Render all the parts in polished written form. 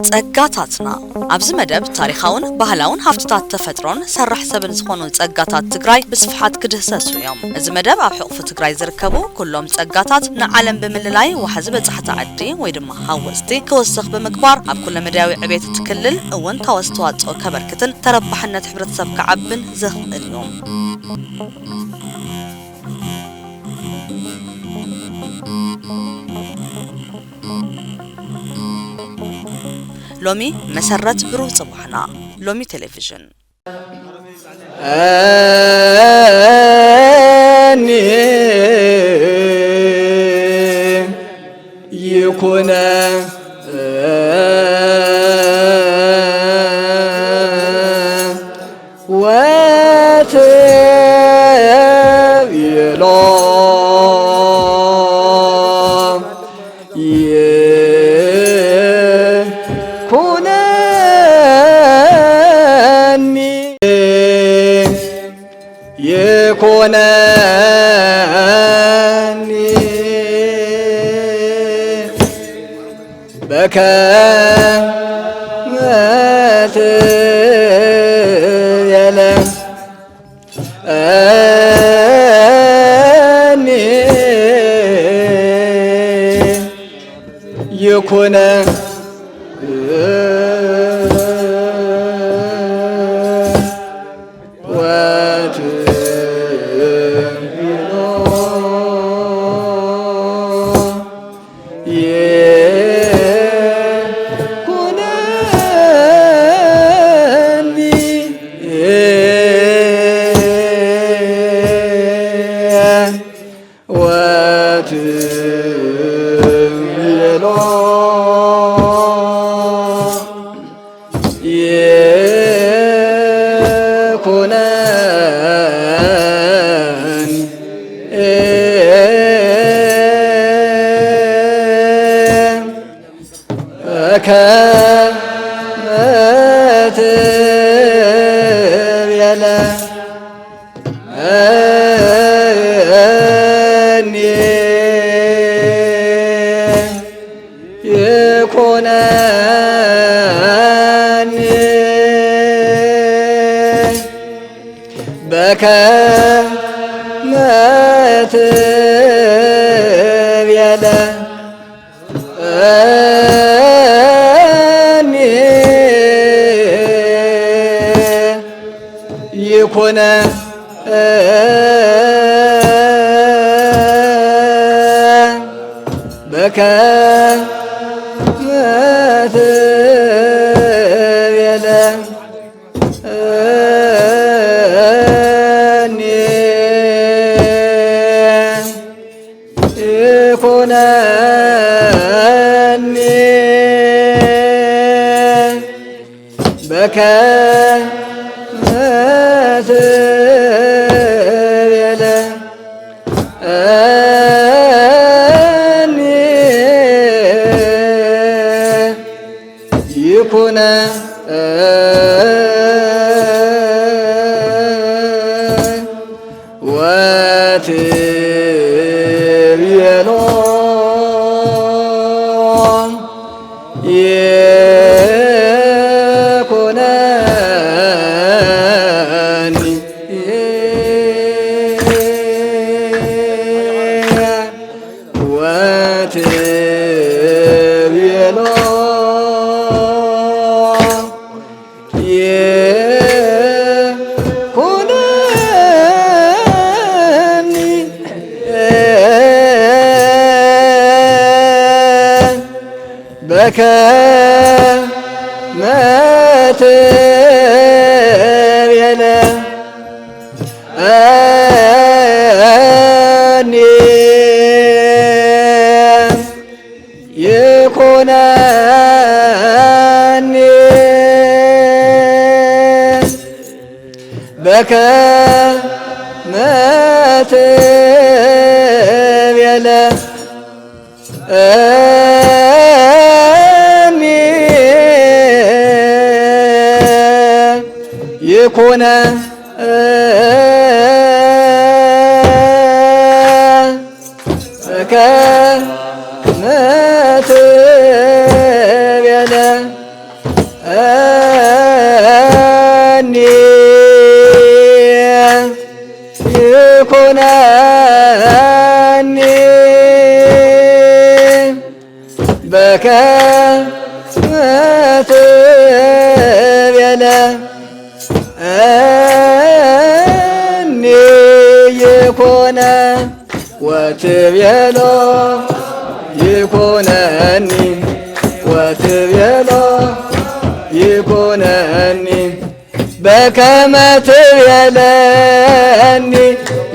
ጸጋታትና ኣብዚ መደብ ታሪኻውን ባህላውን ሃፍትታት ተፈጥሮን ሰራሕ ሰብን ዝኾኑ ጸጋታት ትግራይ ብስፍሓት ክድህሰሱ እዮም። እዚ መደብ ኣብ ሕቑፊ ትግራይ ዝርከቡ ኩሎም ጸጋታት ንዓለም ብምልላይ ወሓዚ በጻሕቲ ዓዲ ወይ ድማ ሃወፅቲ ክወስኽ ብምግባር ኣብ ኩለ መዳያዊ ዕቤት ትክልል እውን ተዋስተዋጽኦ ከበርክትን ተረባሕነት ሕብረተሰብ ከዓብን ዝኽእል እዮም። لومي مسرت بروح صباحنا لومي تلفزيون يكون يكونني بكامات يلم أني يكون كانت يلا أني يكون أني بكامات يلا يكون بكامات يلا يكون بكامات يلا يكون بكامات يلا أني يكون أني بكامات يلا يكون كانت يلا በከመ ትቤለኒ ይኩነ ወትቤሎ ይኩነኒ ወትቤሎ ይኩነኒ በከመ ትቤለኒ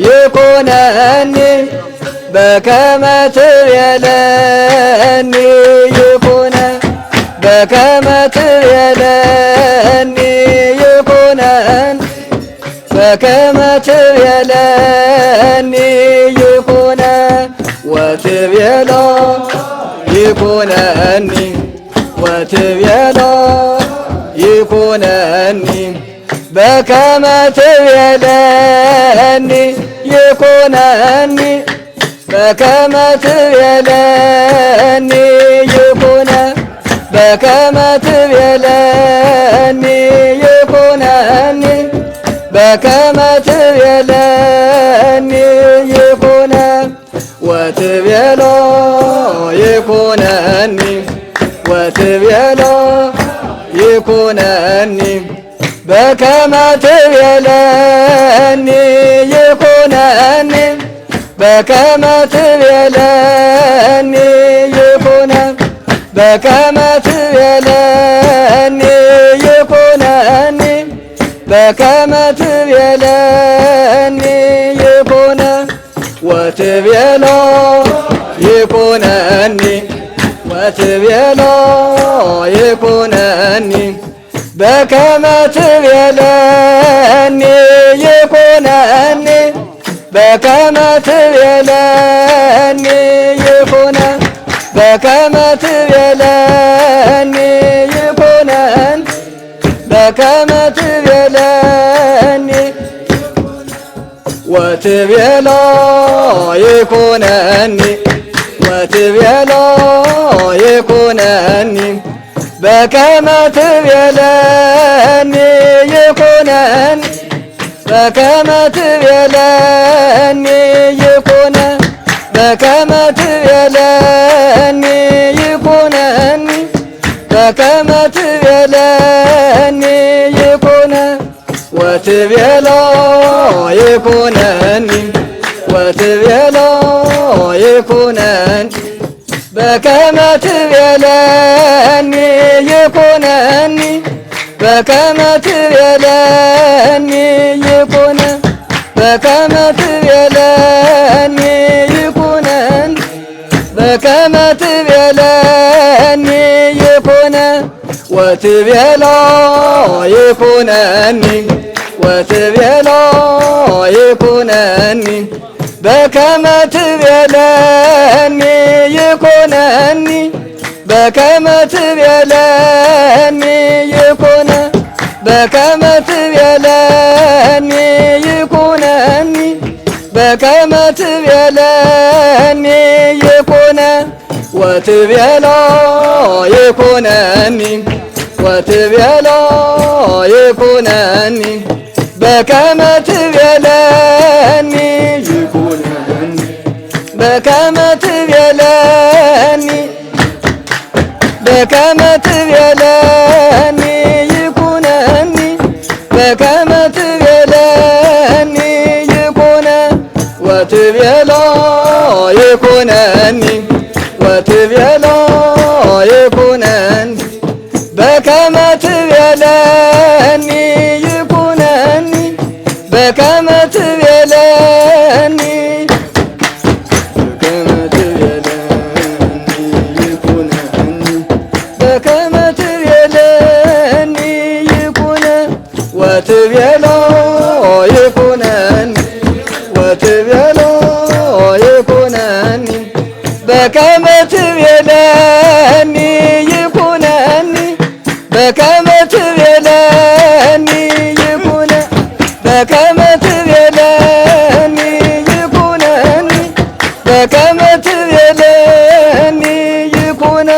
ይኩነኒ በከመ ትቤለኒ ይኩነ በከመ ትቤለኒ ይኩነን በከመ ትቤለኒ ይኩነ ወትቤሎ ይኩነኒ ወትቤሎ ይኩነኒ በከመ ትቤለኒ ይኩነኒ በከመ ትቤለኒ ይኩነ በከመ ትቤለኒ ይኩነኒ በከመ ትቤለኒ ይኩነ ወትቤሎ ይኩነኒ ወትቤሎ ይኩነኒ በከመ ትቤለኒ ይኩነኒ በከመ ትቤለኒ ይኩነ በከመ ትቤለኒ ይኩነኒ በከመ ትቤለኒ ይኩነ ወትቤሎ ይኩነኒ ወትቤሎ ይኩነኒ በከመ ትቤለኒ ይኩነኒ በከመ ትቤለኒ ይኩነ በከመ ትቤለኒ ይኩነን በከመ ትቤለኒ ወትቤሎ ይኩነኒ ወትቤሎ ይኩነኒ በከመ ትቤለኒ ይኩነን በከመ ትቤለኒ ይኩነ በከመ ትቤለኒ ይኩነኒ በከመ ትቤለኒ ይኩነ ወትቤሎ ይኩነኒ ወትቤሎ ይኩነኒ በከመ ትቤለኒ ይኩነኒ በከመ ትቤለኒ ይኩነ በከመ ትቤለኒ ይኩነን በከመ ትቤለኒ ይኩነ ወትቤሎ ይኩነኒ ወትቤሎ ይኩነኒ በከመ ትቤለኒ ይኩነኒ በከመ ትቤለኒ ይኩነ በከመ ትቤለኒ ይኩነኒ በከመ ትቤለኒ ይኩነ ወትቤሎ ይኩነኒ ወትቤሎ ይኩነኒ በከመ ትቤለኒ ይኩነኒ በከመ ትቤለኒ በከመ ትቤለኒ ይኩነኒ በከመ ትቤለኒ ይኩነ ወትቤሎ ይኩነኒ ወትቤሎ ይኩነኒ በከመ ትቤለኒ ይኩነኒ በከመ ትቤለኒ በከመ ትቤለኒ ይኩነ ወትቤሎ ይኩነኒ ወትቤሎ ይኩነኒ በከመ ትቤለኒ ይኩነኒ በከመ ትቤለኒ ይኩነ በከመ ትቤለኒ ይኩነኒ በከመ ትቤለኒ ይኩነ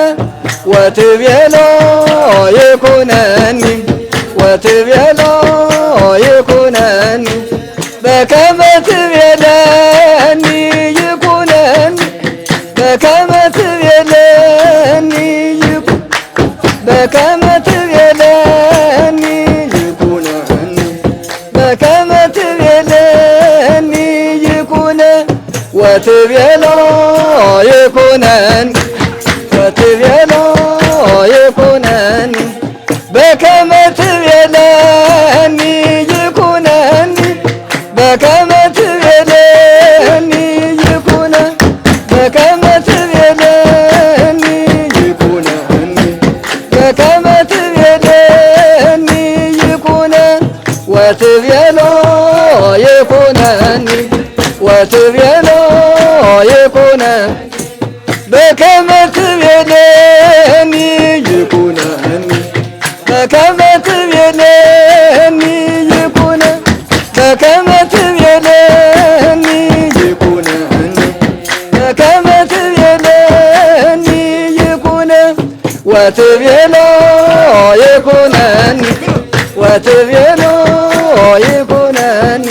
ወትቤሎ ይኩነኒ ወትቤሎ ይኩነኒ በከመ ትቤለኒ ይኩነኒ በከመ ትቤለኒ በከመ ትቤለኒ ይኩነኒ በከመ ትቤለኒ ይኩነ ወትቤሎ ይኩነኒ ወትቤሎ ይኩነኒ በከመ ትቤለኒ ይኩነኒ በከመ ትቤለኒ ይኩነ በከመ ትቤለኒ ይኩነኒ በከመ ትቤለኒ ይኩነ ወትቤሎ ይኩነኒ ወትቤሎ ይኩነ በከመ ትቤለኒ ይኩነኒ በከመ ትቤለኒ ይኩነ በከመ ትቤለኒ ይኩነኒ በከመ ትቤለኒ ይኩነ ወትቤሎ ይኩነኒ ወትቤሎ ይኩነኒ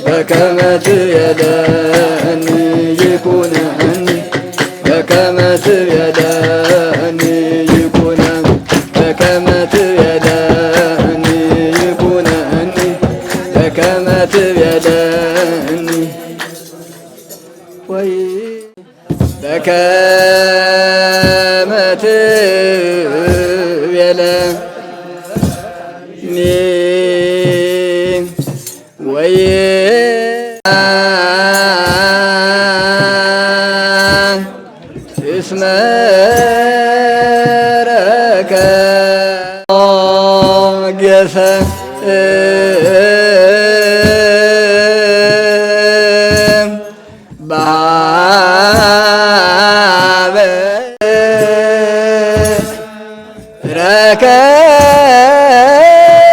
በከመ ትቤለኒ ይኩነኒ በከመ ትቤለኒ ይኩነ በከመ ትቤለኒ ይኩነኒ በከመ ትቤለኒ ወይ በከመ ትቤለኒ ወይ እስመረከ ጌሰ በሃበ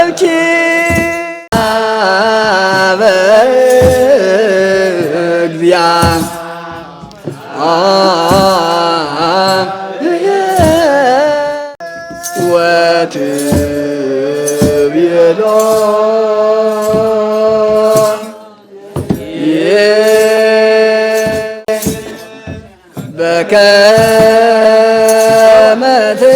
ረከብኪ በእግዚአ ወትቤሎ በከመ ትቤለኒ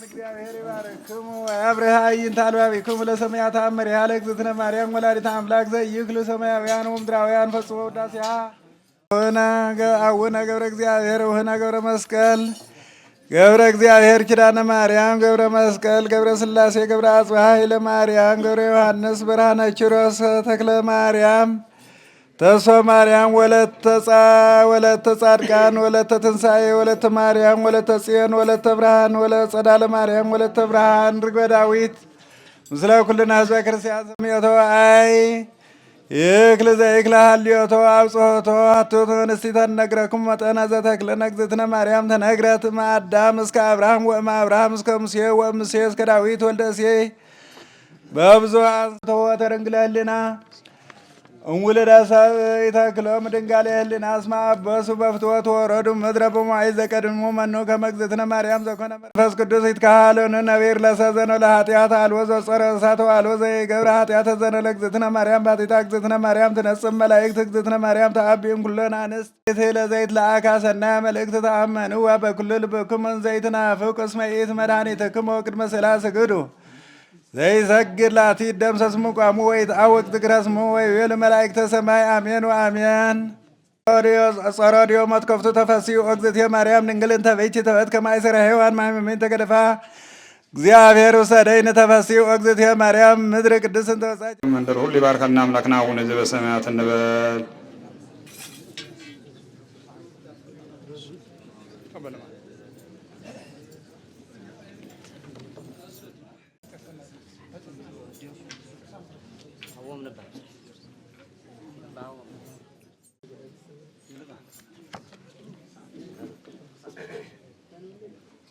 እግዚአብሔር ይባርክሙ ወያብርሃ አይንተ አልባቢክሙ ለሰማያ ተአምር ያለ እግዝእትነ ማርያም ወላዲተ አምላክ ዘይክሉ ሰማያውያን ወምድራውያን ፈጽሞ ውዳሴሃ አቡነ ገብረ እግዚአብሔር ወህነ ገብረ መስቀል ገብረ እግዚአብሔር ኪዳነ ማርያም ገብረ መስቀል ገብረ ሥላሴ ገብረ አጽብሃ ኃይለ ማርያም ገብረ ዮሐንስ ብርሃነ ኪሮስ ተክለ ማርያም ተስፋ ማርያም ወለተ ጻድቃን ወለተ ትንሣኤ ወለተ ማርያም ወለተ ጽዮን ወለተ ብርሃን ወለተ ጸዳለ ማርያም ወለተ ብርሃን ርግበ ዳዊት ምስለ ኩልነ ህዝበ ክርስቲያን ስምየቶ አይ ይክል ዘይክል ሀልዮቶ አብጽሖቶ ሀቶቶ ንስቲተ ነግረኩም መጠነ ዘተክለ እግዝእትነ ማርያም ተነግረት እምአዳም እስከ አብርሃም ወእምአብርሃም እስከ ሙሴ ወእምሙሴ እስከ ዳዊት ወልደ እሴይ በብዙ አንሥቶ ወተረንግለ ህሊና እንውልደ ሰብእ ይተክሎም ድንጋሌ ህሊና እስመ አበሱ በፍትወት ወረዱ ምድረ በመዋዕል ዘቀድሞ መኑ ከመ እግዝእትነ ማርያም ዘኮነ መንፈስ ቅዱስ ይትካሃሎን ነቢር ለሰዘነ ለኃጢአት አልቦ ዘጸረ እሳት አልቦ ዘይገብረ ኃጢአተ ዘነ ለእግዝእትነ ማርያም ባቲታ እግዝእትነ ማርያም ትነጽም መላእክት እግዝእትነ ማርያም ተአቢም ኩሎን አንስት ለዘይት ለአካ ሰናያ መልእክት ተአመንዋ በኩሉ ልብክሙ ዘይትናፍቁ እስመ ኢት መድኃኒትክሙ ቅድመ ሥላ ስግዱ ዘይሰግድ ላቲ ደምሰስ ሙቋሙ ወይትአወቅ ዝክረ ስሙ ወይቤሉ መላእክተ ሰማይ አሜን ወአሜን። ጸሮዲዮ መትከፍቱ ተፈሲሑ እግዝእትየ ማርያም ድንግልን ተበይቺ ተበት ከማይሰራ ሔዋን ማይመሜን ተገደፋ እግዚአብሔር ውሰደይን ተፈሲሑ እግዝእትየ ማርያም ምድር ቅድስት ተወሳጭ መንደር ሁሉ ይባርከና አምላክና አቡነ ዘበሰማያት እንበል።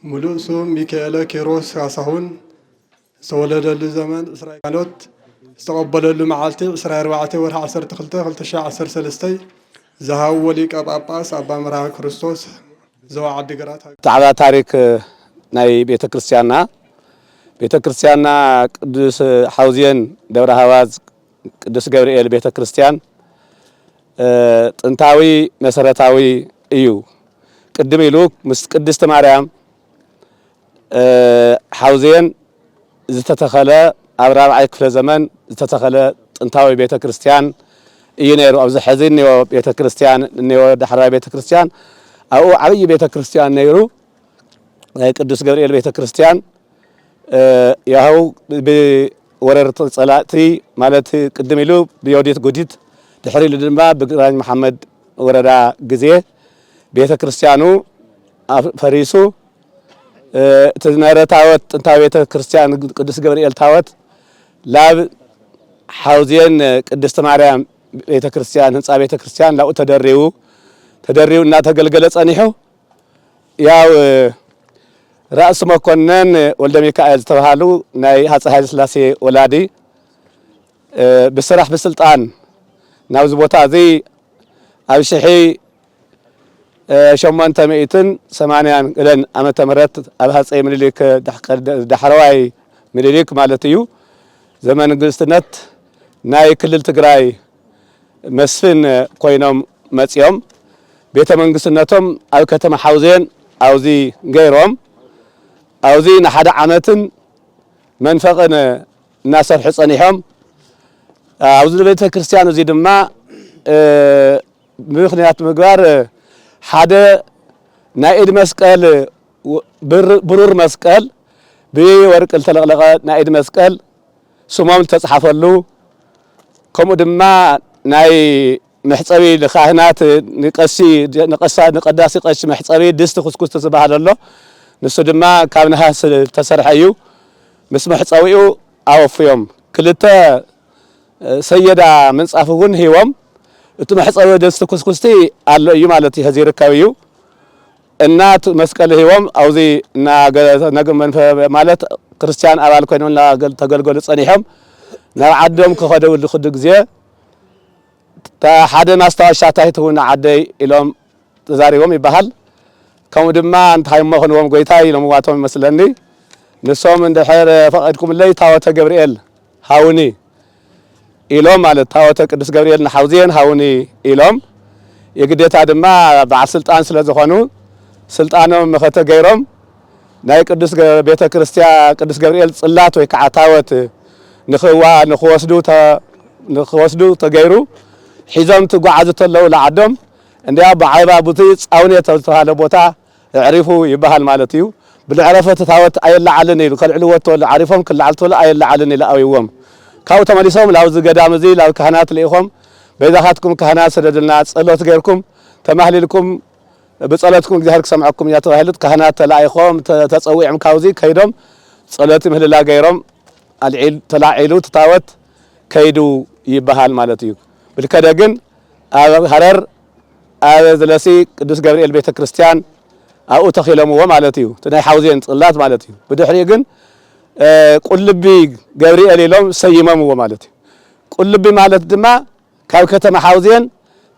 ሙሉእ ስም ሚካኤለ ኪሮስ ካሳሁን ዝተወለደሉ ዘመን እስራኤሎት ዝተቀበለሉ መዓልቲ 24 ወርሒ 12 2013 ዝሃብዎ ሊቀ ጳጳስ አባ መርሃ ክርስቶስ ዘዋ ዓዲግራት ብዛዕባ ታሪክ ናይ ቤተ ክርስቲያንና ቤተክርስቲያንና ቅዱስ ሐውዜን ደብረ ሐዋዝ ቅዱስ ገብርኤል ቤተክርስቲያን ጥንታዊ መሰረታዊ እዩ ቅድም ኢሉ ምስ ቅድስት ማርያም ሐውዜን ዝተተኸለ ኣብ 4ይ ክፍለ ዘመን ዝተተኸለ ጥንታዊ ቤተክርስቲያን እዩ ነይሩ ኣብዚ ሕዚ ነው ቤተክርስቲያን ነው ዳሕራይ ቤተክርስቲያን አው ዓብይ ቤተክርስቲያን ነይሩ ቅዱስ ገብርኤል ቤተክርስቲያን ያው በወረርት ጸላቲ ማለት ቅድም ኢሉ ቢዮዲት ጉዲት ድሕሪ ኢሉ ድማ ብግራኝ መሐመድ ወረዳ ግዜ ቤተክርስቲያኑ ፈሪሱ ተናረታወት ጥንታዊ ቤተክርስቲያን ቅዱስ ገብርኤል ታወት ላብ ሐውዜን ቅድስት ማርያም ቤተክርስቲያን ህንጻ ቤተክርስቲያን ላኡ ተደሪውና ተገልገለ ጸኒሑ ያው ራስ መኮንን ወልደ ሚካኤል ተባሃሉ ናይ ሃጸ ኃይለ ሥላሴ ወላዲ በስራሕ በስልጣን ናብዝ ቦታ እዚ ኣብ ሽሒ 880 ገለን ዓመተ ምህረት ኣብ ሃጸይ ምኒልክ ዳሕረዋይ ምኒልክ ማለት እዩ ዘመን ንግስትነት ናይ ክልል ትግራይ መስፍን ኮይኖም መጽዮም ቤተ መንግስትነቶም ኣብ ከተማ ሐውዜን ኣውዚ ገይሮም ኣውዚ ንሓደ ዓመትን መንፈቅን እናሰርሑ ጸኒሖም ኣውዚ ቤተ ክርስቲያን እዚ ድማ ምኽንያት ምግባር ሓደ ናይ ኢድ መስቀል ብሩር መስቀል ብወርቅ ተለቕለቐ ናይ ኢድ መስቀል ስሞም ተጻሕፈሉ ከምኡ ድማ ናይ محصبي لخاهنات نقسي نقداسي قش محصبي دست خسكس تبهالله نسو دما كاب نحاس تسرحيو مس محصبيو اوفيوم كلتا سيدا منصافون هيوم اتو محصبيو دست خسكستي الله يو مالتي هزي ركاويو እናት መስቀል ህይወም አውዚ ነገመን ማለት ክርስቲያን አባል ኮይኖም ተገልገሉ ጸኒሖም ናብ ዓዶም ከኸደው ልخد ግዜ ሓደ ማስታወሻታይ ተውን ዓደይ ኢሎም ተዛሪቦም ይባሃል ከም ድማ እንታይ መኾንዎም ጎይታ ኢሎም ዋቶም መስለኒ ንሶም እንደሕር ፈቀድኩም ለይ ታወተ ገብርኤል ሃውኒ ኢሎም ማለት ታወተ ቅዱስ ገብርኤል ንሐውዜን ሃውኒ ኢሎም የግዴታ ድማ በዓል ስልጣን ስለዝኾኑ ስልጣኖም መኸተ ገይሮም ናይ ቅዱስ ቤተ ክርስቲያን ቅዱስ ገብርኤል ጽላት ወይ ከዓታወት ንኽወስዱ ተገይሩ ሒዞም ትጓዓዙ ተለው ለዓዶም እንዲያ በዓይባ ቡቲ ጻውኔት ተባለ ቦታ ዕሪፉ ይባሃል ማለት እዩ ብልዕረፈት ታወት አይላዓልን ኢሉ ከልዕልወት ዓሪፎም ክልዓልተሉ አይላዓልን ኢሉ አውይዎም ካው ተመሊሶም ላውዝ ገዳም እዚ ላው ካህናት ለይኹም በዛኻትኩም ካህናት ሰደድልና ጸሎት ገይርኩም ተማህሊልኩም بصلاتكم እግዚአብሔር ከሰማዕኩም ያተባህሉት ካህናት ተላይኾም ተጸውዕም ካውዚ ከይዶም ጸሎት ምህልላ ገይሮም አልዒል ተላዒሉ ተታወት ከይዱ ይባሃል ማለት እዩ ብልከደ ግን ኣብ ሐረር ኣብ ዘለሲ ቅዱስ ገብርኤል ቤተክርስቲያን አኡ ተኺለምዎ ማለት እዩ ናይ ሐውዜን ጽላት ማለት እዩ ብድሕሪ ግን ቁልቢ ገብርኤል ኢሎም ሰይመምዎ ማለት እዩ ቁልቢ ማለት ድማ ካብ ከተማ ሐውዜን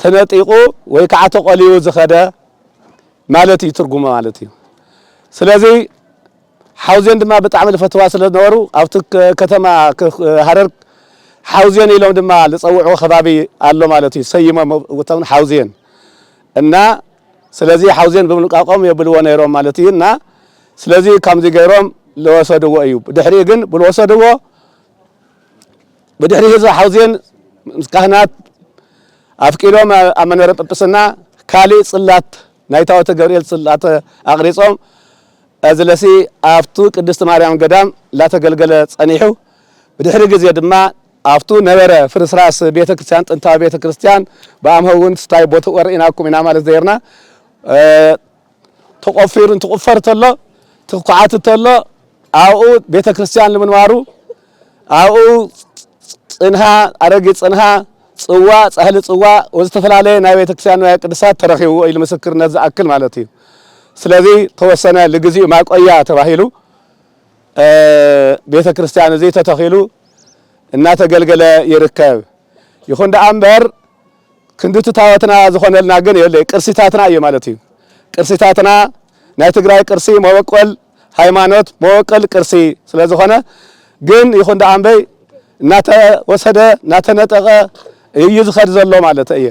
ተነጢቁ ወይ ከዓ ተቆሊዩ ዝኸደ ማለት ይትርጉም ማለት እዩ ስለዚህ ሐውዜን ድማ በጣም ለፈተዋ ስለነበሩ ኣብቲ ከተማ ሐረር ሐውዜን ኢሎም ድማ ለጸውዑ ከባቢ አሎ ማለት እዩ ሰይመም ወተን ሐውዜን እና ስለዚህ ሐውዜን በመልቃቆም የብልዎ ነይሮም ማለት እዩና ስለዚህ ከምዚ ገይሮም ለወሰድዎ እዩ ድሕሪ ግን ብልወሰድዎ በድሕሪ ህዝብ ሐውዜን ካህናት አፍቂሎም አመነረ ጵጵስና ካሊ ጽላት ናይታወተ ገብርኤል ጽላት አቅሪጾም አዝለሲ አፍቱ ቅድስት ማርያም ገዳም ላተገልገለ ጸኒሑ በድሕሪ ግዜ ድማ አፍቱ ነበረ ፍርስራስ ቤተክርስቲያን ጥንታዊ ቤተክርስቲያን በአምሆውን ስታይ ቦቱ ወርኢናኩም ኢና ማለት ዘይርና ተቆፊሩን ተቆፈርተሎ ተቋዓተሎ አው ቤተክርስቲያን ለምንዋሩ አው ጽንሃ አረጊ ጽንሃ ጽዋ ጻህል ጽዋ ወዝተፈላለየ ናይ ቤተክርስቲያን ናይ ቅዱሳት ተረኺቡ ኢል ምስክርነት ዝአክል ማለት እዩ ስለዚህ ተወሰነ ለግዚኡ ማቆያ ተባሂሉ ቤተክርስቲያን እዚ ተተኺሉ እና ተገልገለ ይርከብ ይኹን ደአምበር ክንድቱ ታወትና ዝኾነልና ግን የለ ቅርሲታትና እዩ ማለት እዩ ቅርሲታትና ናይ ትግራይ ቅርሲ መወቆል ሃይማኖት መወቀል ቅርሲ ስለዝኾነ ግን ይኹን ደኣንበይ እናተወሰደ እናተነጠቐ እዩ ዝኸድ ዘሎ ማለት እየ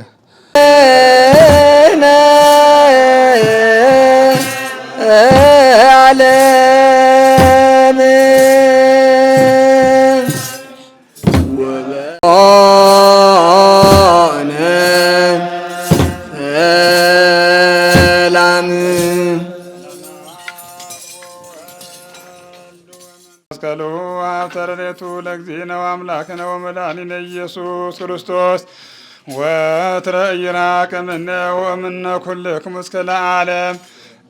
መስቀሉ አብተረቱ ለእግዚእነ ወአምላክነ ወመድኃኒነ ኢየሱስ ክርስቶስ ወትረኢና ከመነ ወእምነ ኩልክሙ እስከ ለዓለም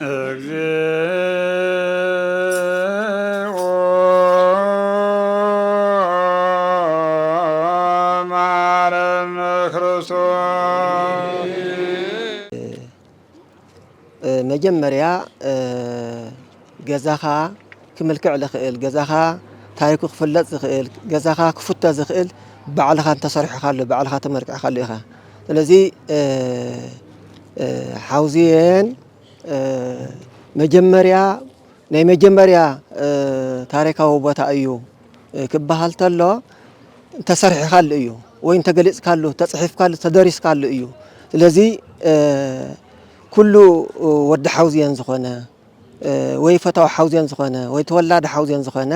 እግዚኦ መሐረነ ክርስቶስ መጀመሪያ ገዛኻ ክምልክዕ ዝኽእል ገዛኻ ታሪኩ ክፍለጥ ዝኽእል ገዛኻ ክፍተ ዝኽእል ባዕልኻ ተሰሪሕኻ ኣሎ ባዕልኻ ተመርቂዕኻ ኣሎ ኢኻ ስለዚ ሓውዝየን መጀመሪያ ናይ መጀመሪያ ታሪካዊ ቦታ እዩ ክበሃል ተሎ ተሰሪሕኻ ኣሎ እዩ ወይ ተገሊጽካሉ ተጽሒፍካሉ ተደሪስካሉ እዩ ስለዚ ኩሉ ወዲ ሓውዝየን ዝኾነ ወይ ፈታዊ ሓውዝየን ዝኾነ ወይ ተወላዲ ሓውዝየን ዝኾነ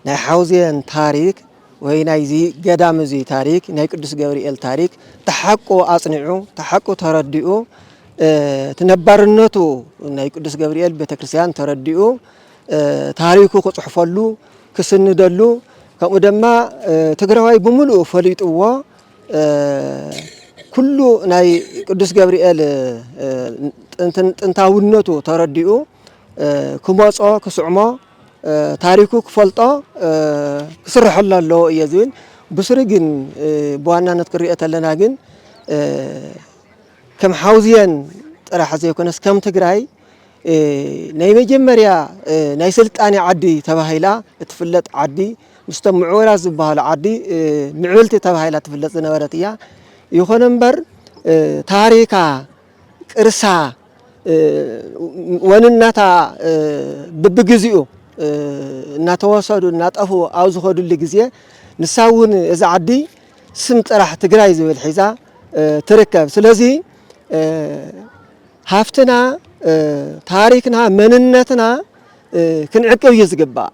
ናይ ሓውዝየን ታሪክ ወይ ናይዚ ገዳም እዚ ታሪክ ናይ ቅዱስ ገብርኤል ታሪክ ተሓቆ ኣጽኒዑ ተሓቆ ተረዲኡ ተነባርነቱ ናይ ቅዱስ ገብርኤል ቤተክርስቲያን ተረዲኡ ታሪኩ ክጽሕፈሉ ክስንደሉ ከምኡ ድማ ትግራዋይ ብምሉኡ ፈሊጥዎ ኩሉ ናይ ቅዱስ ገብርኤል ጥንታውነቱ ተረዲኡ ክመጾ ክስዕሞ ታሪኩ ክፈልጦ ክስርሐሉ ኣለዎ እየ ዝብል ብስሪ ግን ብዋናነት ክሪኦ ተለና ግን ከም ሓውዝየን ጥራሕ ዘይኮነስ ከም ትግራይ ናይ መጀመርያ ናይ ስልጣኔ ዓዲ ተባሂላ እትፍለጥ ዓዲ ምስቶም ምዕወላት ዝበሃሉ ዓዲ ምዕብልቲ ተባሂላ ትፍለጥ ዝነበረት እያ ይኹን እምበር ታሪካ ቅርሳ ወንናታ በብግዚኡ እናተወሰዱ እናጠፉ ኣብ ዝኸዱሉ ግዜ ንሳውን እዚ ዓዲ ስም ጥራሕ ትግራይ ዝብል ሒዛ ትርከብ ስለዚ ሃፍትና ታሪክና መንነትና ክንዕቅብ እዩ ዝግባእ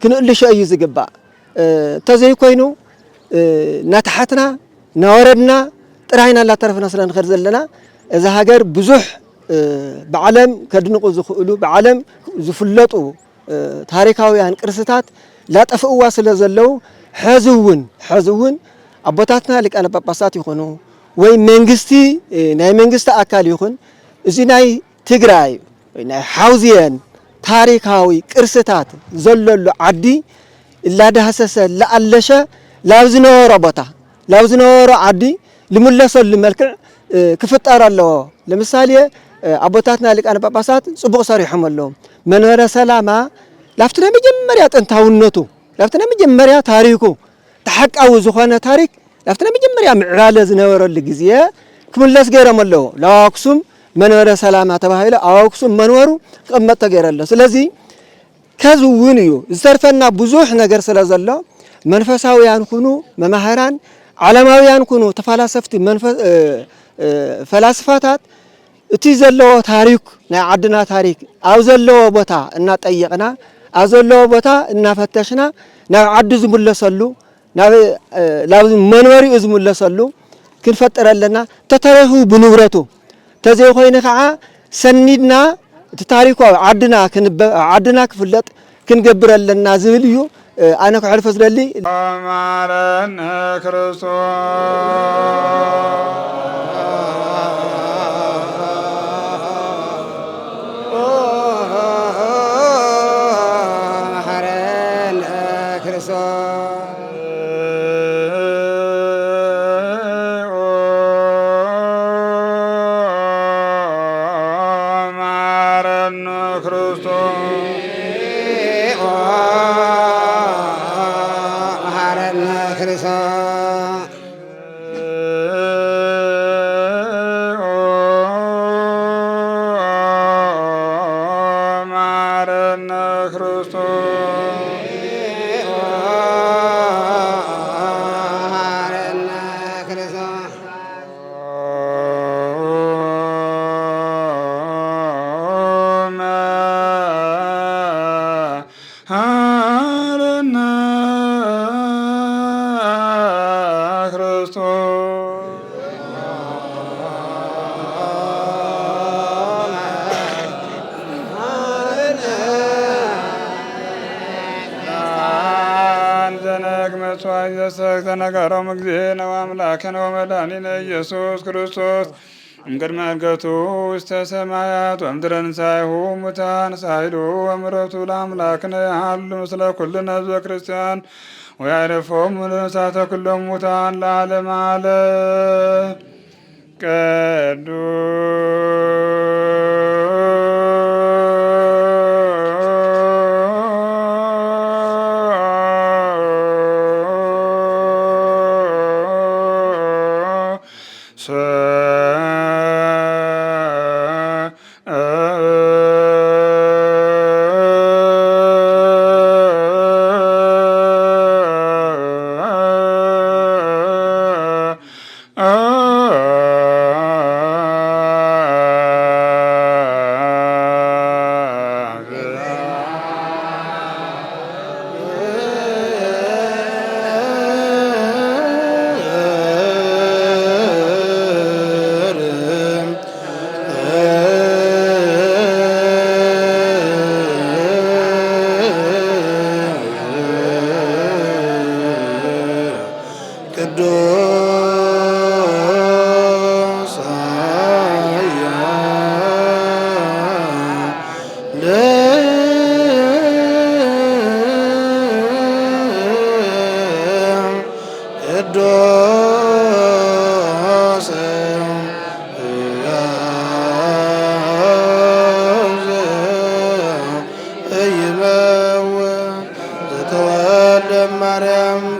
ክንእልሾ እዩ ዝግባእ ተዘይኮይኑ ናታሓትና ናወረድና ጥራይና ላተረፍና ስለ ንኸድ ዘለና እዚ ሃገር ብዙሕ بعلم كدنقو زخؤلو بعلم زفلطو تاريخاويان قرستات لا طفؤوا سلازلو حزون ابوتاتنا لك انا باباسات يخونو وي منغستي ناي منغست اكال يخون ازي ناي تግራይ ناي حوزيان تاريخاوي قرستات زللو عدي لا دهسس لا علشه لاوزنورو بوتا لاوزنورو عدي لملسو لملكع كفطار الله لمثال አቦታትና ሊቃነ ጳጳሳት ጽቡቕ ሰሪሖም ኣለዎም መንበረ ሰላማ ላፍትና መጀመርያ ጥንታውነቱ ላፍትና መጀመርያ ታሪኩ ተሐቃዊ ዝኾነ ታሪክ ላፍትና መጀመርያ ምዕራለ ዝነበረሉ ግዜ ክምለስ ገይሮም ኣለዎ ለአክሱም መንበረ ሰላማ ተባሂሉ አክሱም መንበሩ ቀመጥ ተገይረለ ስለዚ ከዝውን እዩ ዝተርፈና ብዙሕ ነገር ስለዘሎ መንፈሳውያን ኩኑ መማህራን ዓለማውያን ኩኑ ተፈላሰፍቲ ፈላስፋታት እቲ ዘለዎ ታሪክ ናይ ዓድና ታሪክ ኣብ ዘለዎ ቦታ እናጠየቅና ኣብ ዘለዎ ቦታ እናፈተሽና ናብ ዓዲ ዝምለሰሉ ናብ መንበሪኡ ዝምለሰሉ ክንፈጥር ኣለና ተተረፉ ብንብረቱ ተዘይኮይነ ከዓ ሰኒድና እቲ ታሪኩ ዓድና ክፍለጥ ክንገብር ኣለና ዝብል እዩ ኣነ ክሕልፎ ዝደሊ ማረነ ክርስቶስ ማረነ ክርስቶስ ክርስቶስ መስዋዕት ዘስተነገረም እግዚእነ ወአምላክነ ወመድኃኒነ ኢየሱስ ክርስቶስ እምቅድመ ዕርገቱ ውስተ ሰማያት ወእምድኅረ ትንሣኤሁ እሙታን ሳይሉ ወምሕረቱ ለአምላክነ ያሃሉ ምስለ ኩልነ ሕዝበ ክርስቲያን ወያዕረፎሙ ለነፍሳተ ኩሎሙ ሙታን ለዓለመ ዓለም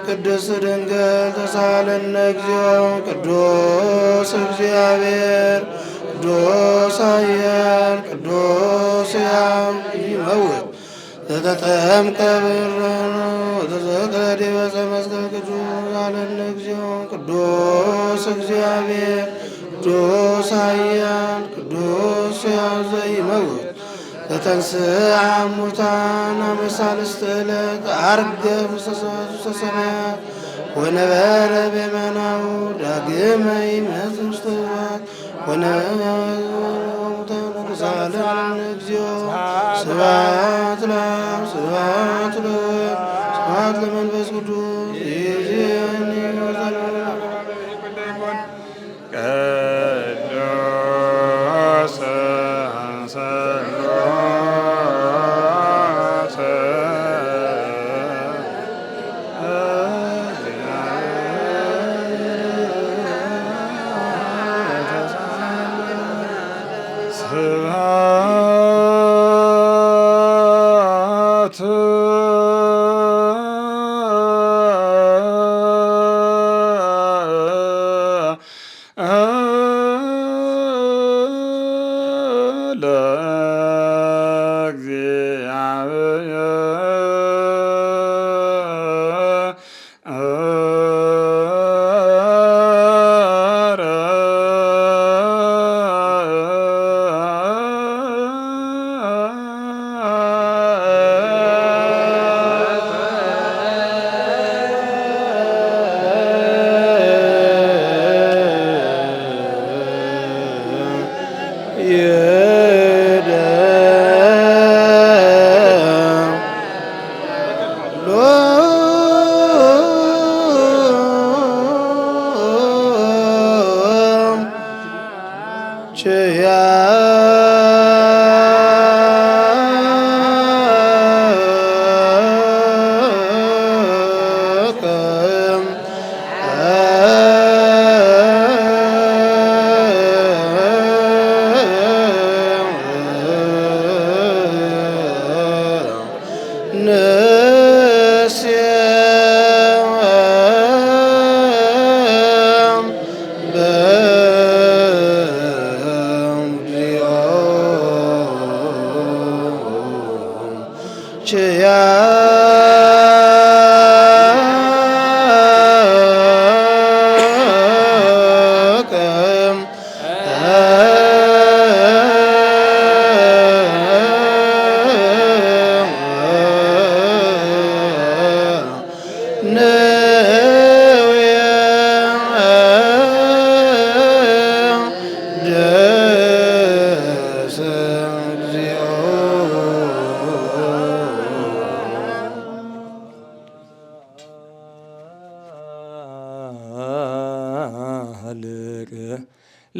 ቅድስት ድንግል ተሳለነ እግዚኦ ቅዱስ እግዚአብሔር ቅዱስ ኃያል ቅዱስ ሕያው ይመውት ዘተጠምቀ ብርሃኑ ወተዘክረ ዲበ ዕፀ መስቀል ቅዱስ አለነ እግዚኦ ቅዱስ እግዚአብሔር ቅዱስ ኃያል ቅዱስ ሕያው ዘይመውት ዘተንሥአ እሙታን አመ ሣልስት ዕለት ዐርገ ውስተ ሰማያት ወነበረ በየማናሁ ዳግመ ይመጽእ ውስተ ሕይወት ወነሙታን ተሳለነ እግዚኦ ስብሐት ለአብ ስብሐት ለወልድ ስብሐት ለመንፈስ ቅዱስ ይእዜኒ ወዘላለሙ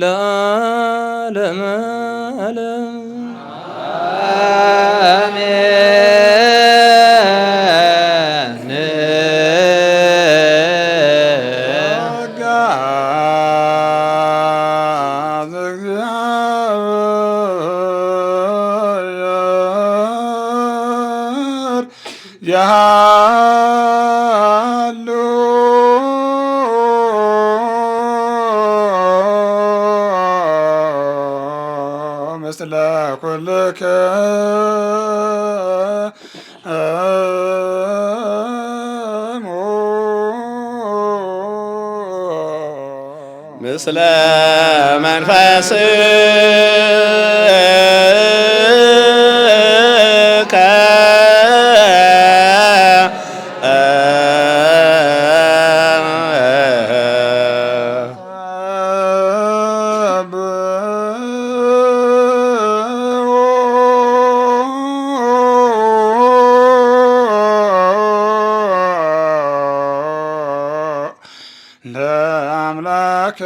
ለዓለመ ዓለም ምስለ ኩልከ ምስለ መንፈስከ ለአምላክ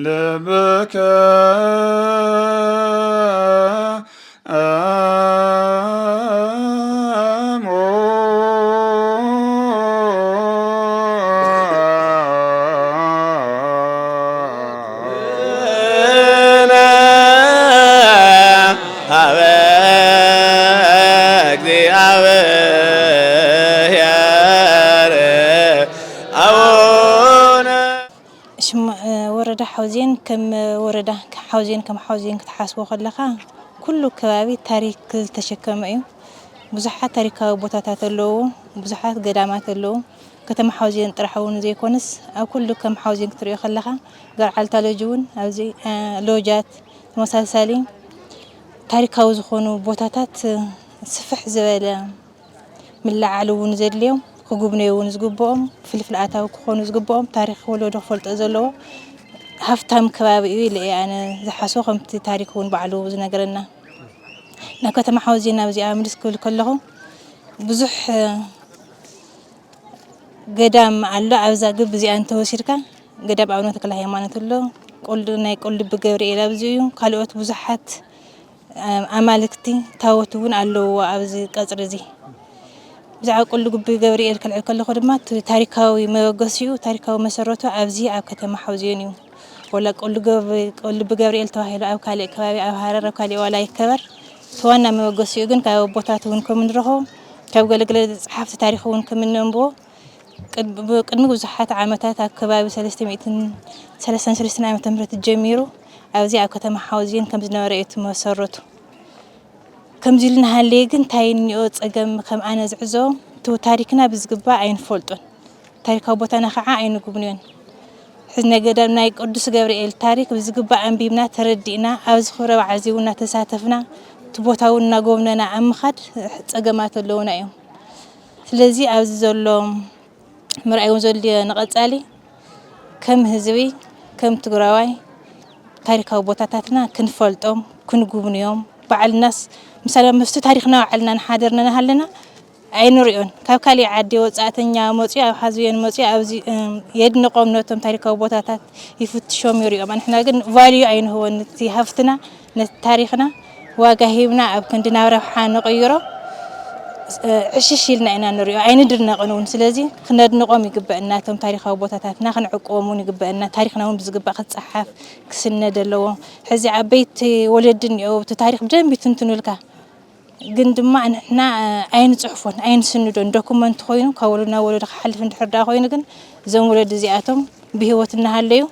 ልብከ ወረዳ ሓውዜን ከም ወረዳ ሓውዜን ከም ሓውዜን ክትሓስቦ ከለኻ ኩሉ ከባቢ ታሪክ ዝተሸከመ እዩ ብዙሓት ታሪካዊ ቦታታት ኣለዎ ብዙሓት ገዳማት ኣለዎ ከተማ ሓውዜን ጥራሕ እውን ዘይኮንስ ኣብ ኩሉ ከም ሓውዜን ክትሪኦ ከለኻ ገርዓልታ ሎጅ እውን ኣብዚ ሎጃት ተመሳሳሊ ታሪካዊ ዝኾኑ ቦታታት ስፍሕ ዝበለ ምልዓል እውን ዘድልዮም ክጉብነዩ እውን ዝግብኦም ፍልፍል ኣታዊ ክኾኑ ዝግብኦም ታሪክ ወለዶ ክፈልጦ ዘለዎ ሃፍታም ከባቢ እዩ ኢለ ኣነ ዝሓስቦ ከምቲ ታሪክ እውን ባዕሉ ዝነገረና ናብ ከተማ ሓውዜን ኣብዚኣ ምልስ ክብል ከለኹ ብዙሕ ገዳም ኣሎ ኣብዛ ግብ እዚኣ እንተወሲድካ ገዳም ኣቡነ ተክለ ሃይማኖት ኣሎ ናይ ቁልቢ ገብርኤል ኣብዚ እዩ ካልኦት ብዙሓት ኣማልክቲ ታወት እውን ኣለዎ ኣብዚ ቀፅሪ እዚ ብዛዕባ ቁልቢ ገብርኤል ክልዕል ከለኹ ድማ ታሪካዊ መበገሲኡ ታሪካዊ መሰረቱ ኣብዚ ኣብ ከተማ ሓውዜን እዩ ወላ ቁልቢ ገብርኤል ተባሂሉ ኣብ ካልእ ከባቢ ኣብ ሃረር ኣብ ካልእ ዋላ ይከበር ተዋና መበገሲኡ ግን ካብ ቦታት እውን ከም ንረኽቦ ካብ ገለገለ ጸሓፍቲ ታሪክ እውን ከም ንንብቦ ቅድሚ ብዙሓት ዓመታት ኣብ ከባቢ 333 ዓመተ ምህረት ጀሚሩ ኣብዚ ኣብ ከተማ ሓውዜን ከም ዝነበረ እዩ መሰረቱ ከምዚ ኢልና ሃለየ ግን እንታይ እንኦ ፀገም ከም ኣነ ዝዕዘቦ ታሪክና ብዝግባእ ኣይንፈልጦን ታሪካዊ ቦታና ከዓ ኣይንጉብንዮን ሕዚ ነገዳም ናይ ቅዱስ ገብርኤል ታሪክ ብዝግባእ አንቢብና ተረዲእና ኣብዚ ክብረ በዓል እዚ እውን ተሳተፍና ትቦታው እናጎብነና ኣምኻድ ፀገማት ኣለውና እዮም ስለዚ ኣብዚ ዘሎ ምርኣይ ዘሎ ንቐጻሊ ከም ህዝቢ ከም ትግራዋይ ታሪካዊ ቦታታትና ክንፈልጦም ክንጉብንዮም በዓልናስ ምሳሌ መስተ ታሪክና ባዕልና ንሓደርና ሃለና ኣይንሪኦን ካብ ካልእ ዓዲ ወጻእተኛ መጽኡ ኣብ ሓዝየን መጽኡ ኣብዚ የድንቆም ነቶም ታሪካዊ ቦታታት ይፍትሾም ይሪኦም ኣንሕና ግን ቫልዩ ኣይንህቦን እቲ ሃፍትና ነቲ ታሪክና ዋጋ ሂብና ኣብ ክንድና ረብሓ ንቕይሮ ዕሽሽ ኢልና ኢና ንሪኦ ኣይንድነቕን እውን ስለዚ ክነድንቆም ይግበአና እቶም ታሪካዊ ቦታታትና ክንዕቅቦም እውን ይግበአና ታሪክና እውን ብዝግባእ ክፀሓፍ ክስነድ ኣለዎ ሕዚ ዓበይቲ ወለድን እኒአው እቲ ታሪክ ብደንቢ ትንትኑልካ ግን ድማ ንሕና ኣይንፅሕፎን ኣይንስንዶን ዶኩመንት ኮይኑ ካብ ወለዶ ናብ ወለዶ ክሓልፍ እንድሕር ዳ ኮይኑ ግን እዞም ወለድ እዚኣቶም بهوتنا هاليو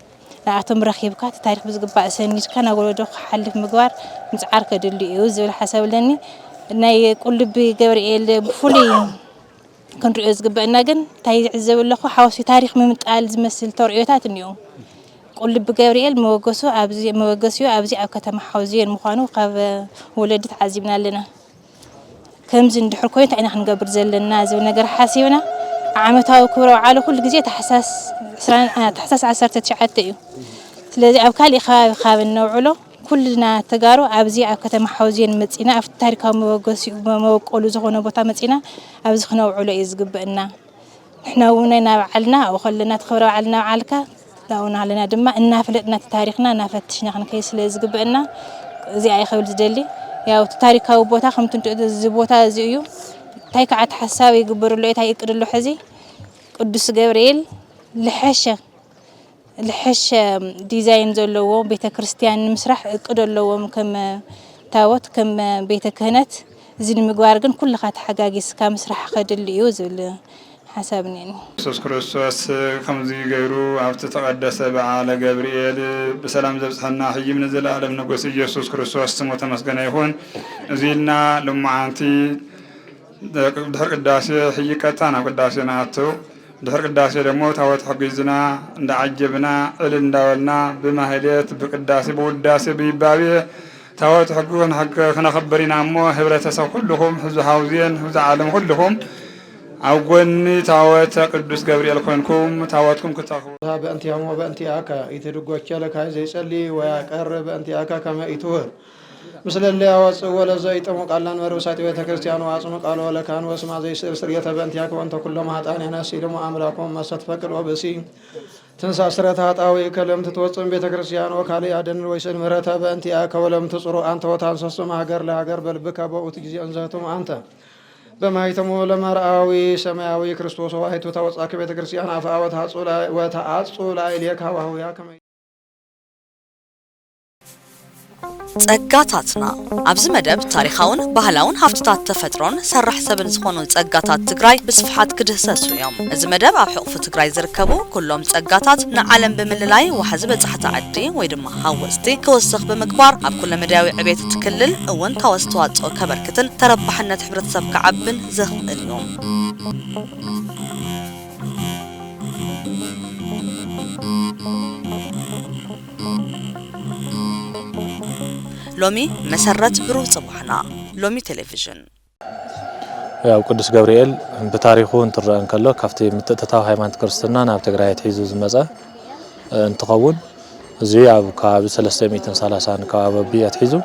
نعتم رخيبك تاريخ بزقباء سنيد كان أقول دوخ حلف مقبار متعار كدلي يوز ولا حسب لني ناي كل بجبريل بفولي كن رئيس قبلنا جن تاي عزب الله خو حواسي تاريخ ممتقال زمثل ترقيات اليوم كل بجبريل موجسو أبزي أو كتم حوزين مخانو قاب ولدت عزيبنا لنا كم زين دحركوين تعينا حنقبر زل الناس ونقر حاسيبنا عمتها وكبروا على كل جزية تحساس عسرت تشعتيو لذي أبكالي خاب النوع له كلنا تجارو أبزي أو كتم حوزين متينا في التاريخ موقولو زخنا بوتا متينا أبزي خنا وعلو يزقبنا إحنا ونينا علنا وخلنا تخبروا علنا علكا لاونا علينا دما إنها فلتنا تاريخنا نفتشنا خنا كيس ليزقبنا زي أي خبر جدلي يا تاريخ بوتا خمتون زبوتا زيو تايك عاد حسابي يقبر له تاي يقدر له حزي قدوس جبريل لحش ديزاين زلوا بيت كريستيان مسرح يقدر لهم كم تاوت كم بيت كهنت زين مقوارجن كل خات حجاجيس كم مسرح خد اللي يوزل حسابني يسوع كريستوس كم زي غيرو عبت تقدس على جبريل بسلام زبحنا حي من العالم نقول يسوع كريستوس سمو تمسكنا يهون زيلنا لما أنتي دهر قداسي حي كتانا قداسي ناتو دهر قداسي دمو تاوت حقيزنا ندعجبنا علن داولنا بمهليت بقداسي بوداسي بيبابي تاوت حقون حق خنا خبرنا مو هبرتسو كلهم حزو حوزين حزو عالم كلهم أوغني تاوت قدوس جبريل كونكم تاوتكم كتاخو بأنتيهم وبأنتياك يتدقوا تشالك هاي زي يصلي ويقرب بأنتياك كما يتوه مثل اللي أوص ولا زي تمق على نورسات بيتكريستيان وعصمق قالوا لك أن واسمع زي سرية بأنتياك وأنت كل ما هتاني ناسي لما أملاكم ما ستفكر وبسي تنسى سرتها أوي كلام تتوصل بيتكريستيان وكالي عدن ويسن مرتها بأنتياك ولم تصروا أنت وتنسسم هاجر لهاجر بل بك وتجزي أنزهتم أنت بما يتمو لما رأوي سماوي كريستوس واحد وتوصل بيتكريستيان أفاوتها وتعصوا لا إليك هو يا كما ጸጋታትና ኣብዚ መደብ ታሪኻውን ባህላውን ሃፍትታት ተፈጥሮን ሰራሕ ሰብን ዝኾኑ ጸጋታት ትግራይ ብስፍሓት ክድህሰሱ እዮም። እዚ መደብ ኣብ ሕቑፊ ትግራይ ዝርከቡ ኩሎም ጸጋታት ንዓለም ብምልላይ ወሓዚ በጻሕቲ ዓዲ ወይ ድማ ሃወፅቲ ክወስኽ ብምግባር ኣብ ኩለ መዳዊ ዕቤት ትክልል እውን ተወስተዋፅኦ ከበርክትን ተረባሕነት ሕብረተሰብ ክዓብን ዝኽእል እዮም። لومي مسرت بروح صباحنا لومي تلفزيون يا قدس جبريل بتاريخه انتران كله كفتي متتتاو هايمانت كريستنا ناب تግራይ تحيزو زمص انتقون زي ابو كاب 330 كاب بيات حيزو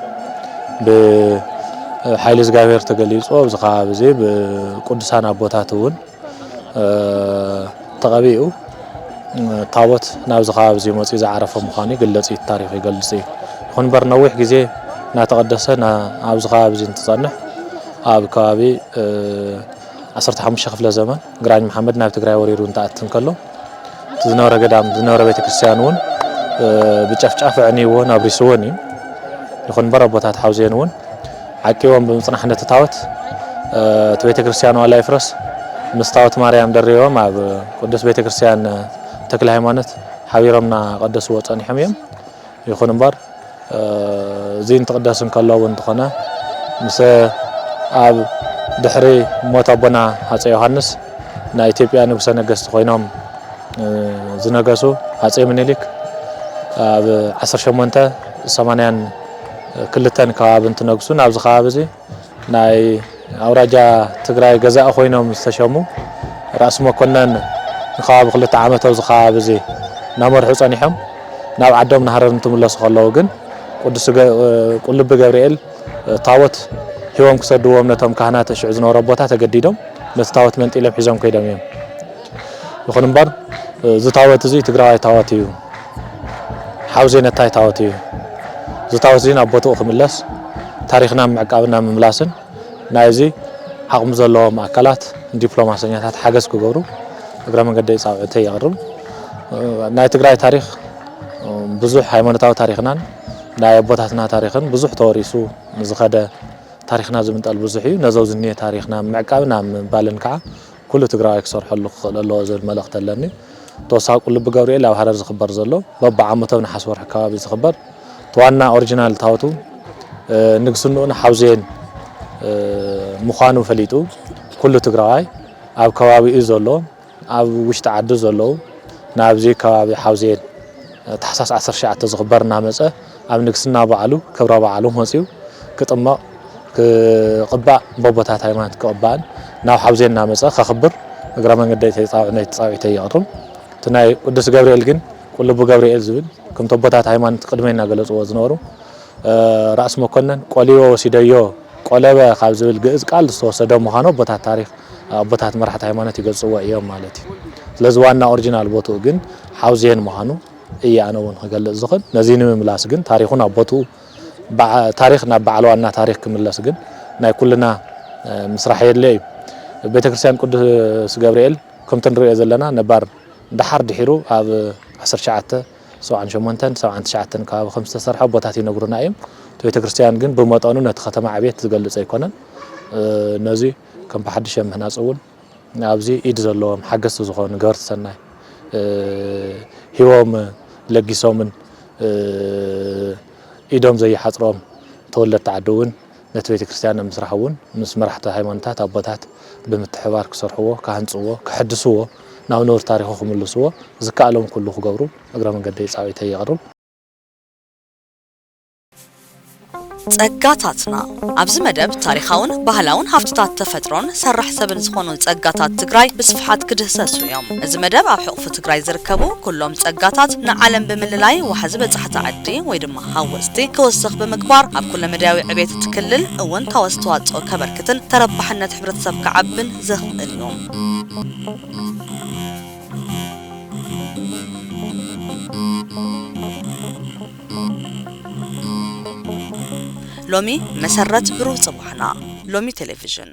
بحيل زغابير تغليصو بزخاب زي بقدسان ابوتاتون تقبيو تاوت ناب زخاب زي موصي زعرفه مخاني قلصي التاريخ يقلصي خن برنوح غزي ناتقدسنا ابز خاب زين تصنح اب كابي 15 خفله زمان غراج محمد ناب تግራይ ወሪሩ እንታአትን ከሎ ዝነበረ ገዳም ዝነበረ ቤተክርስቲያንውን ብጫፍጫፍ ዕኒዎ ናብሪስዎን ይኹን በረቦታት ሓውዜንውን ዓቂቦም ብምጽናሕነት ታወት ቤተክርስቲያኑ ላይ ፍረስ መስታወት ማርያም ደሪዮም ኣብ ቅዱስ ቤተክርስቲያን ተክለ ሃይማኖት ሓቢሮምና ቀደስዎ ጸኒሖም እዮም ይኹን እምበር زين تقدسن كلو انتخنا مس اب دحري موت ابنا هاصي يوحنس نا ኢትዮጵያ ንጉሰ ነገስት ኮይኖም ዝነገሱ ሃጼ ምኒልክ ኣብ 1880 ክልተን ከባቢ እንትነግሱ ናብዚ ከባቢ እዚ ናይ ኣውራጃ ትግራይ ገዛእ ኮይኖም ዝተሸሙ ራስ መኮነን ከባቢ 2 ዓመት ኣብዚ ከባቢ እዚ ናመርሑ ጸኒሖም ናብ ዓዶም ናሃረር እንትምለሱ ከለዉ ግን قدس قلب جبريل تاوت هيوم كسدوهم نتهم كهنات شعوذ زنور ربوتها تجديدهم نتاوت من تيلم حزام كيدم يوم يخون بار زتاوت زي تقرأي تاوتيو حوزين التاي تاوتيو زتاوت زين أبوتو خملس تاريخنا معقابنا مملاسن نايزي حق مزلوا معقلات دبلوماسيات حاجز كجورو تقرأ من قد يصعد يقرب ناي تقرأي تاريخ بزح هيمنتاو تاريخنا ناي بوتاتنا تاريخن بزح توريسو نزخده تاريخنا زمنطال بزحيو نزو زنيه تاريخنا معقابنا بالن كعا كل تግራይ ክሰርሐሉ ክኽእል ኣለዎ ዝብል መልእኽቲ ኣለኒ توسع قلب جبريل أو هرز خبر زلوا ببع عمتنا حسور حكاوي زخبر توانا أوريجينال تاوتو نقصنون حوزين مخانو فليتو كله تجراي أو كوابي إزولو أو وش تعدو زلوا نابزي كوابي حوزين تحساس 10 شعة تزخبر نامسه أو نقصنا بعلو كبر بعلو مسيو كتما كقبع بوبتات هايمانت كقبان ناو حوزين نامسه خبر أجرام قد يتصاوي تيارم تناي قدس جبريل جن كل أبو جبريل زبل كم تبتات هايمان تقدمين نقلص وزنورو رأس مكنن قليو سيديو قلبة خالد زبل جز قال صدام مهانو بتات تاريخ بتات مرحة هايمان تيجلسوا أيام مالتي لزواننا أوريجينال بوتو جن حوزين مهانو إيه أنا ون هقول الزخن نزين من ملاس جن تاريخنا بوتو تاريخنا بعلونا تاريخ كملاس جن ناي كلنا مسرحية اللي بيتكرسيان قدس جبريل كم تنري زلنا نبار دحر دحيرو أب 10 شعات سواء شمونتن سواء شعاتن كاب 15 حب بتاعتي نقولنا أيم بيتكرسيان جن بمطانو نتختم عبيت تقول زي كونن نزي كم بحدش من الناس أول نابزي يدزلهم حجز زخون جارت سنة هيوم لقيسومن إيدهم زي حصرهم تولد تعدون نتويت كريستيان مسرحون مس مرحته هايمانتات أبوتات بمتحوار كسرحوه كهنصوه كحدثوه ناو نور تاريخهم اللسوه زكاء لهم كله جبروا أقرأ من قد يسعى تيجرب ጸጋታትና ኣብዚ መደብ ታሪኻውን ባህላውን ሃፍትታት ተፈጥሮን ሰራሕ ሰብን ዝኾኑ ጸጋታት ትግራይ ብስፍሓት ክድህሰሱ እዮም። እዚ መደብ ኣብ ሕቑፊ ትግራይ ዝርከቡ ኩሎም ጸጋታት ንዓለም ብምልላይ ወሓዚ በጻሕቲ ዓዲ ወይ ድማ ሃወፅቲ ክወስኽ ብምግባር ኣብ ኩለ መዳዊ ዕቤት ትክልል እውን ተዋስተዋጽኦ ከበርክትን ተረባሕነት ሕብረተሰብ ክዓብን ዘኽእል እዮም። لومي مسرت بروح صباحنا لومي تلفزيون